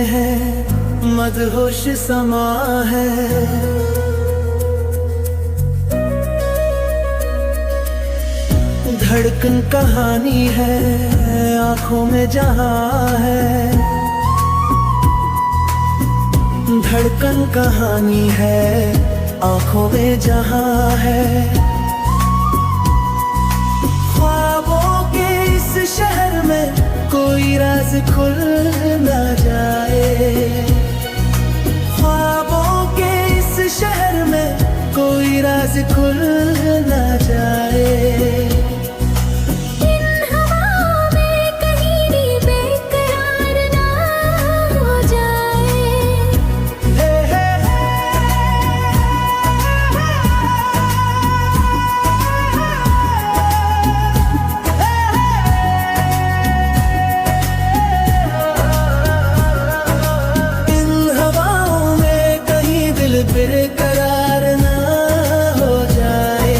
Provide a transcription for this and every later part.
है मदहोश समा है। धड़कन कहानी है आँखों में जहां है। धड़कन कहानी है आँखों में जहां है। ख्वाबों के इस शहर में कोई राज खुल न जाए। ख्वाबों के इस शहर में कोई राज खुल न जाए। बेकरार ना हो जाए।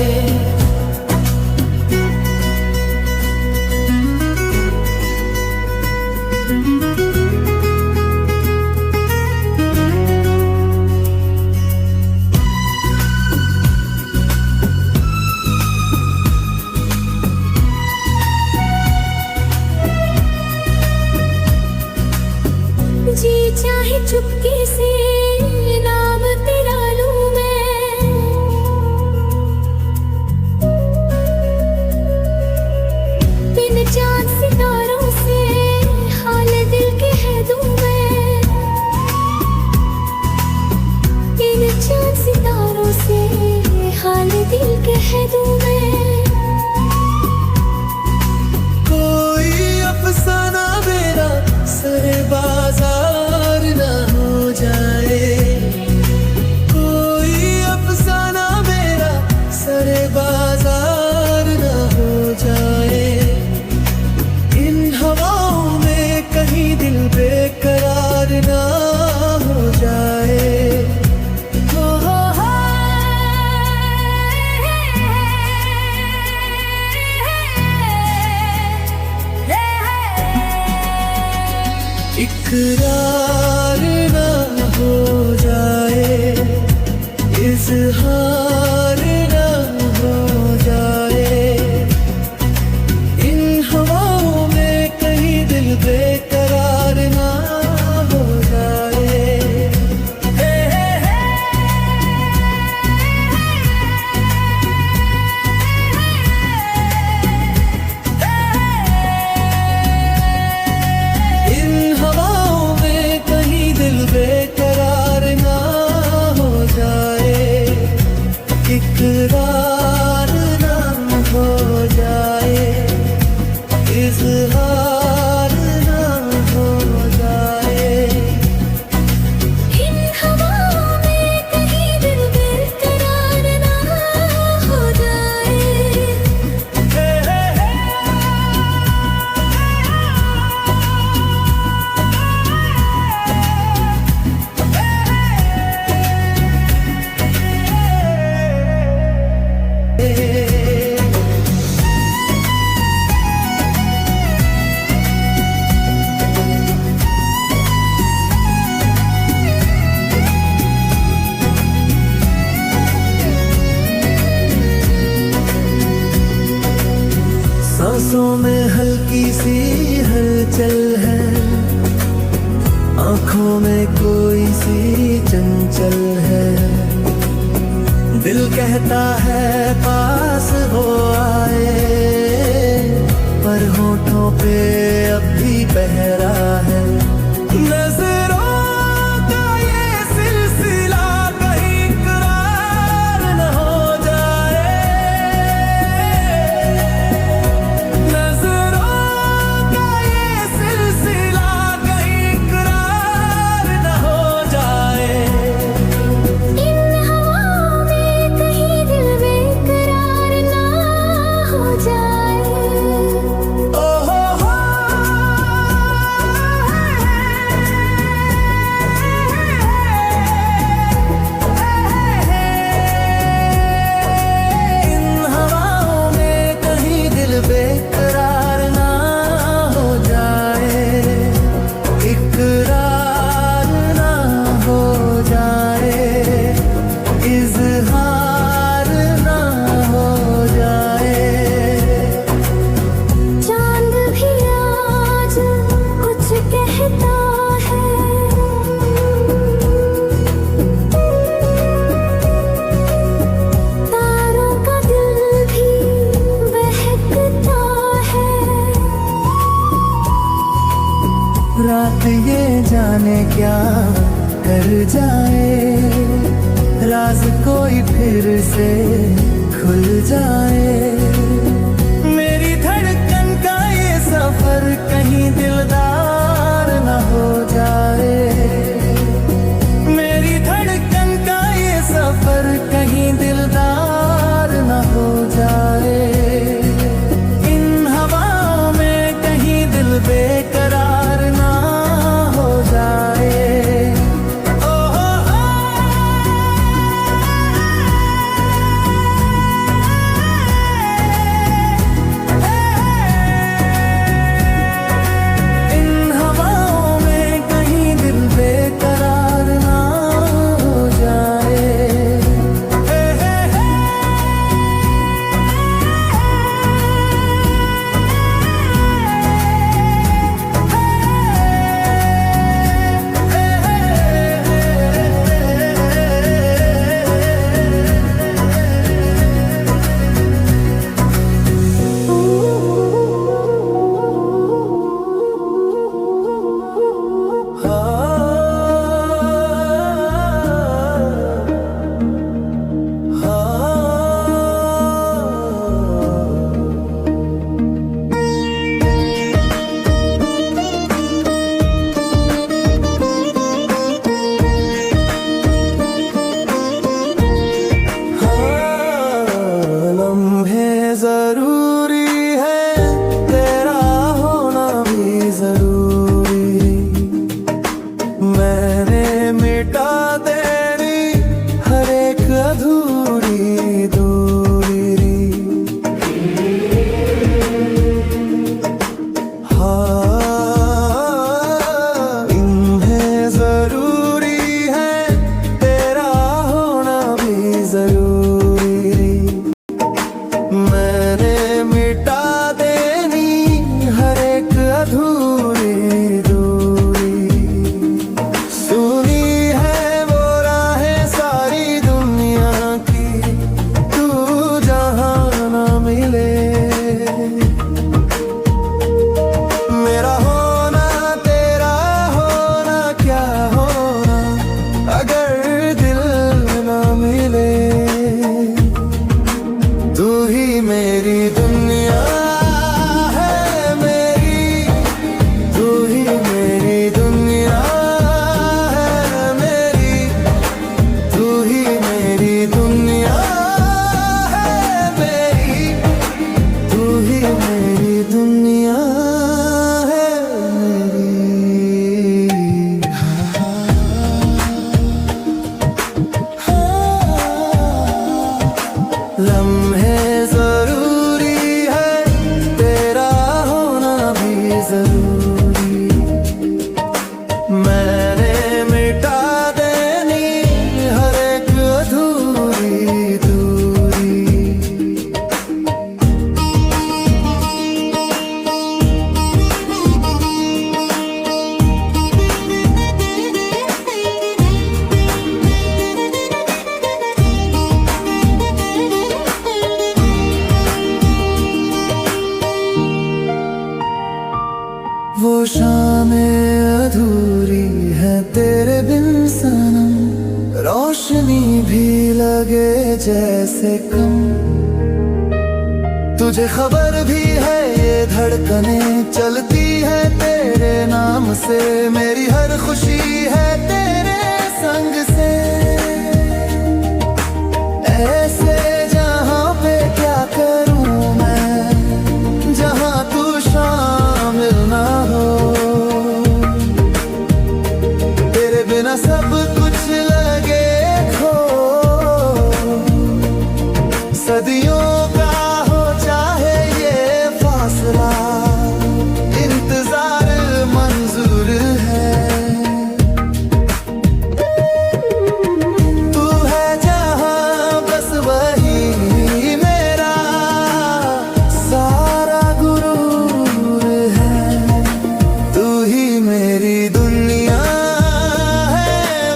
जी चाहे चुपके से नाम तेरा लूं मैं। बिन चांद सितारों से हाल दिल कह दूं मैं। बिन चांद सितारों से हाल दिल कह दूं मैं। कोई अफसाना मेरा सरे बाजार न हो जाए। कोई अफसाना मेरा सरे बाजार न हो जाए। इन हवाओं में कहीं दिल बेकरार न हो जाए। इकरार न हो जाए, इज़हार न हो जाए। इन हवाओं में कहीं दिल बेकरार न हो जाए। इन हवाओं में कहीं दिल बेकरार ना हो जाए। इकरार ना हो जाए, इज़हार ना हो जाए। इन हवाओं में कहीं दिल बेकरार ना हो जाए। सांसों में हल्की सी हलचल है। आँखों में कोई सी चंचल है। दिल कहता है पास हो आए, पर होठों पे अब भी पहरा है। नजरों का ये सिलसिला कहीं करार न हो जाए। नजरों का ये सिलसिला कहीं करार न हो जाए। इन हवाओं में कहीं दिल बेकरार ना हो जाए। ओ हो जाने क्या कर जाए, राज कोई फिर से खुल जाए। मेरी धड़कन का ये सफर कहीं दिलदार न हो जाए, मेरी धड़कन का ये सफर कहीं दिलदार न हो जाए। इन हवाओं में कहीं दिल बेकरार ना हो जाए। इन हवाओं में कहीं दिल बेकरार ना हो जाए। जरूरी है तेरा होना भी जरूरी, मैंने मिटा देनी हर एक अधूरी दूरी। हाँ, इन्हें जरूरी है तेरा होना भी जरूरी, मैंने मिटा देनी हर एक अधूरी दूरी। सुनी है वो राहें सारी दुनिया की, तू जहाँ न मिले। मेरा होना तेरा होना क्या होना अगर दिल न मिले। तू ही मेरी दुनिया है मेरी, तू ही मेरी दुनिया है मेरी, तू ही मेरी दुनिया है मेरी, तू ही मेरी दुनिया है मेरी। लम्हे जरूरी है तेरा होना भी जरूरी, मैंने मिटा देनी हर एक अधूरी दूरी। वो शामें अधूरी है तेरे बिन सनम, रोशनी भी लगे जैसे कम। तुझे खबर भी है ये धड़कनें चलती है तेरे नाम से, मेरी हर खुशी है तेरे संग से। ऐसे जहाँ पे क्या करूँ मैं जहाँ तू शामिल ना हो, तेरे बिना सब कुछ लगे खो। सदियों का हो चाहे ये फासला, इंतजार मंजूर है। तू है जहाँ बस वही मेरा सारा गुरूर है। तू ही मेरी दुनिया है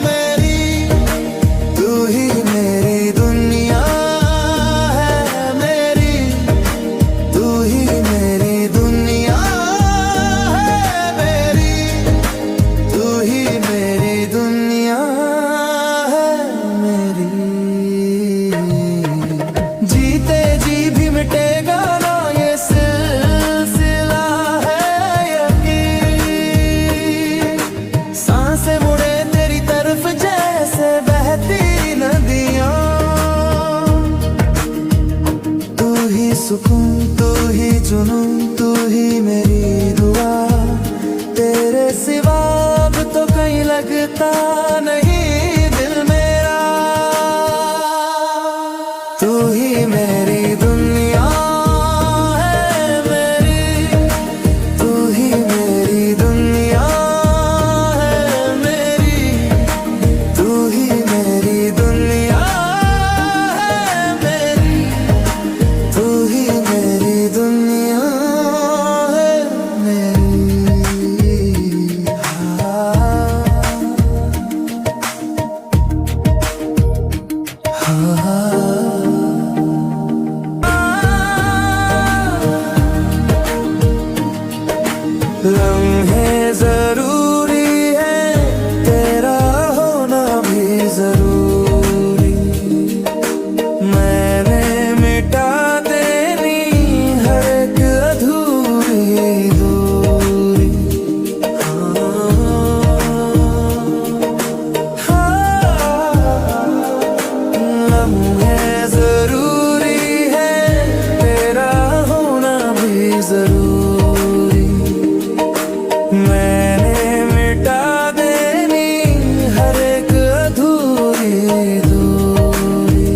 सुनूं, तू ही मेरी दुआ। तेरे सिवा अब तो कहीं लगता नहीं दिल मेरा। तू ही मेरी दुनिया है मेरी, तू ही मेरी दुनिया है मेरी, तू ही मेरी दुनिया है मेरी, तू ही मेरी दुनिया है मेरी। लम्हे जरूरी है, तेरा होना भी जरूरी। मैंने मिटा देनी हर एक अधूरी दूरी। लम्हे जरूरी है, तेरा होना भी जरूरी। मैंने मिटा देनी हर एक अधूरी दूरी।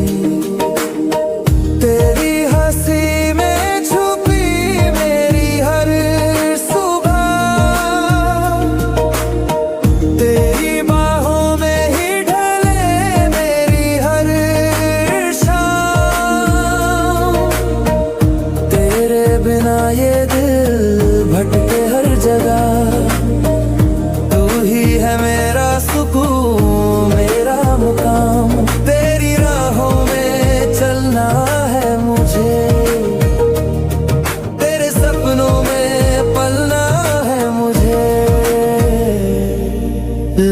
तेरी हंसी में छुपी मेरी हर सुबह, तेरी बाहों में ही ढले मेरी हर शाम। तेरे बिना ये दिल भटके हर जगह। तू ही है मेरा सुकून, मेरा मुकाम। तेरी राहों में चलना है मुझे, तेरे सपनों में पलना है मुझे।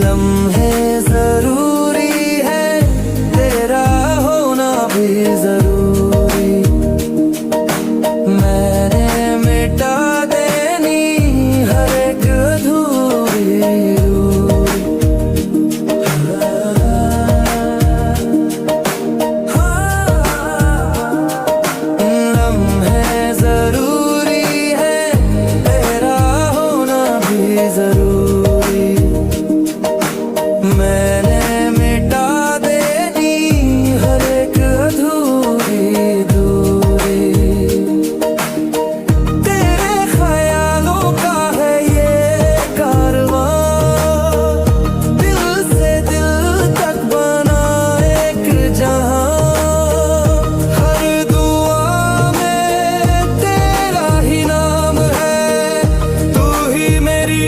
लम्हे जरूरी है, तेरा होना भी जरूरी। मैंने मिटा देनी हर एक अधूरी दूरी। लम्हे जरूरी है, तेरा होना भी जरूरी। मैंने मिटा देनी हर एक अधूरी दूरी। तेरे ख्यालों का है ये कारवां, दिल से दिल तक बना एक जहां। हर दुआ में तेरा ही नाम है, तू ही मेरी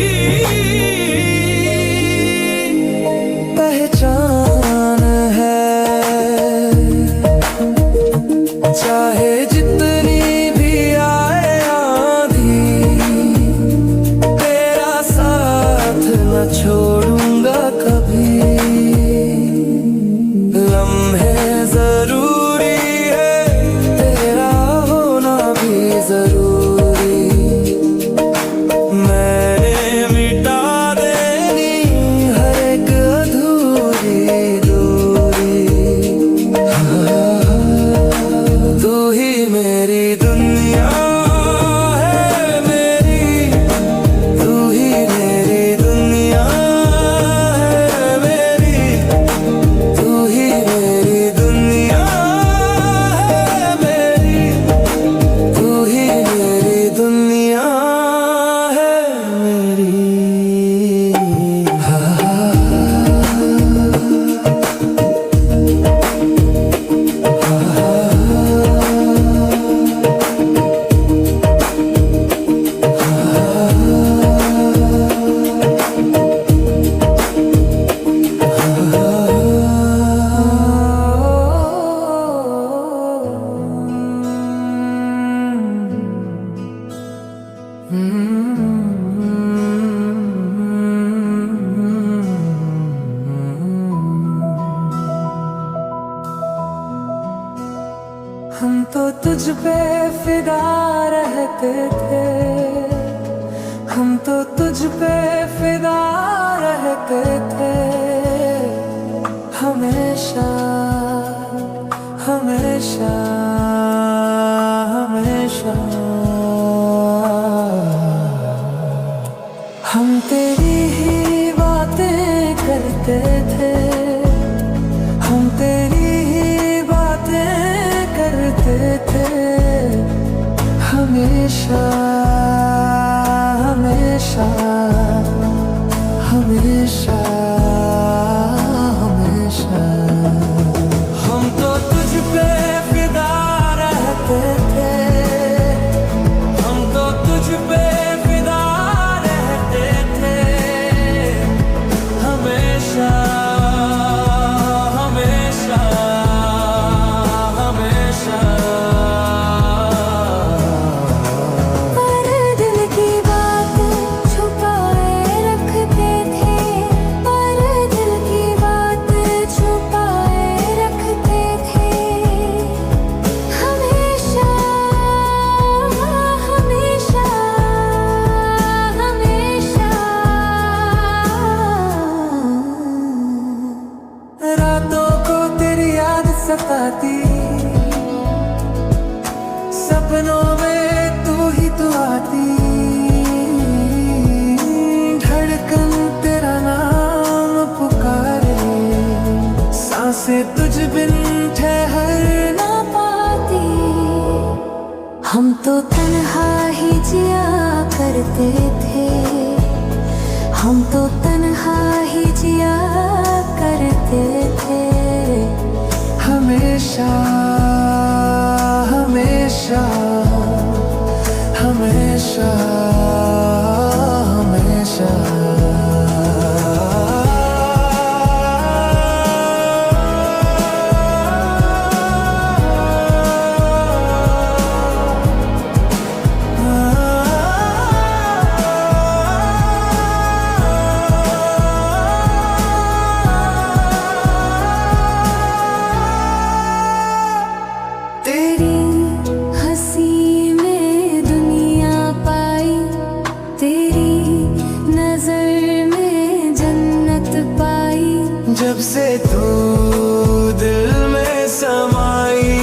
पहचान है। चाहे जितनी भी आए आंधी, तेरा साथ न छोड़ूंगा कभी। लम्हे जरूरी है, तेरा होना भी जरूरी। मैंने मिटा देनी हर एक अधूरी दूरी। तू ही मेरी दुनिया है मेरी, तू ही मेरी दुनिया है मेरी, तू ही मेरी दुनिया है मेरी, तू ही मेरी दुनिया है मेरी। हम तो तुझ पे फिदा रहते थे, हम तो तुझ पे फिदा रहते थे। हमेशा हमेशा हमेशा रहते थे, हम तेरी ही बातें करते थे, हमेशा हमेशा हमेशा हमेशा। हम तो तुझ पे फिदा रहते थे, हम तो तुझ पे फिदा रहते थे, हमेशा हमेशा हमेशा। पर दिल की बात छुपाए रखते थे, पर दिल की बात छुपाए रखते थे, हमेशा हमेशा हमेशा। रातों को तेरी याद सताती, सपनों में तू ही तो आती, धड़कन तेरा नाम पुकारे, सांसें तुझ बिन ठहर ना पाती। हम तो तन्हा ही जिया करते थे, हम तो तन्हा ही जिया करते थे, हमेशा हमेशा हमेशा हमेशा। तेरी हंसी में दुनिया पाई, तेरी नजर में जन्नत पाई, जब से तू दिल में समाई,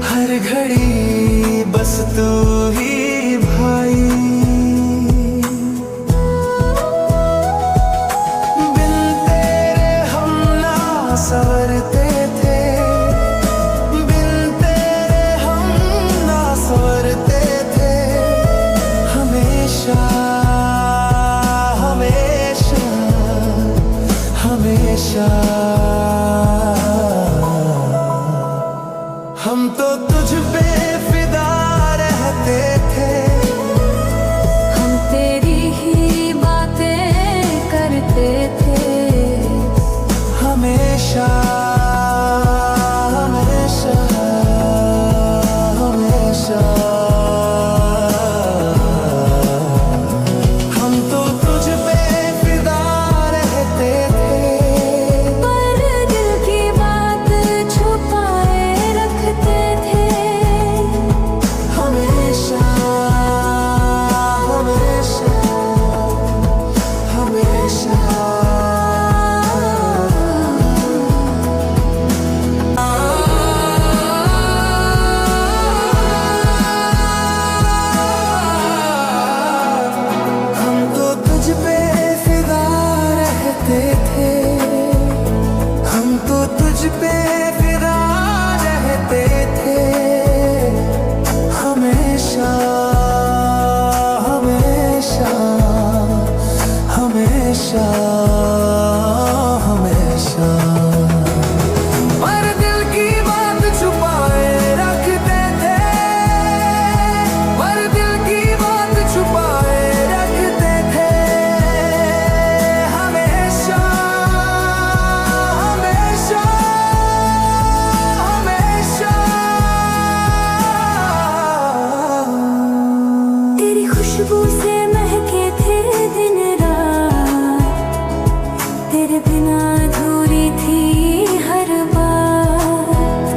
हर घड़ी बस तू ही भाई। बिन तेरे हम ना संवरते थे, बिन तेरे हम ना संवरते थे, हमेशा हमेशा हमेशा। हम तो तुझ पे फिदा रहते थे, हम तेरी ही बातें करते थे, हमेशा हमेशा हमेशा। हम तो तुझ पे फिदा रहते थे, पर दिल की बात छुपाए रखते थे, हमेशा हमेशा हमेशा। हम तो तुझ पे फिदा रहते थे, हम तो तुझ पे फिदा रहते थे, हमेशा हमेशा हमेशा हमेशा। पर दिल की बात छुपाए रखते थे, पर दिल की बात छुपाए रखते थे, हमेशा हमेशा हमेशा। तेरी खुशबू से महके थे दिन रात, तेरे बिना अधूरी थी हर बात,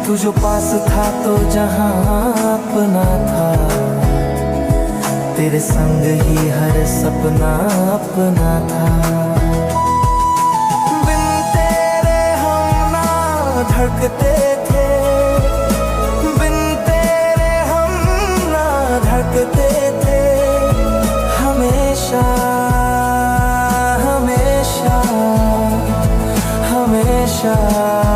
तू जो पास था तो जहां अपना था, तेरे संग ही हर सपना अपना था। बिन तेरे हम ना धड़कते थे, बिन तेरे हम ना धड़कते थे, हमेशा हमेशा नशा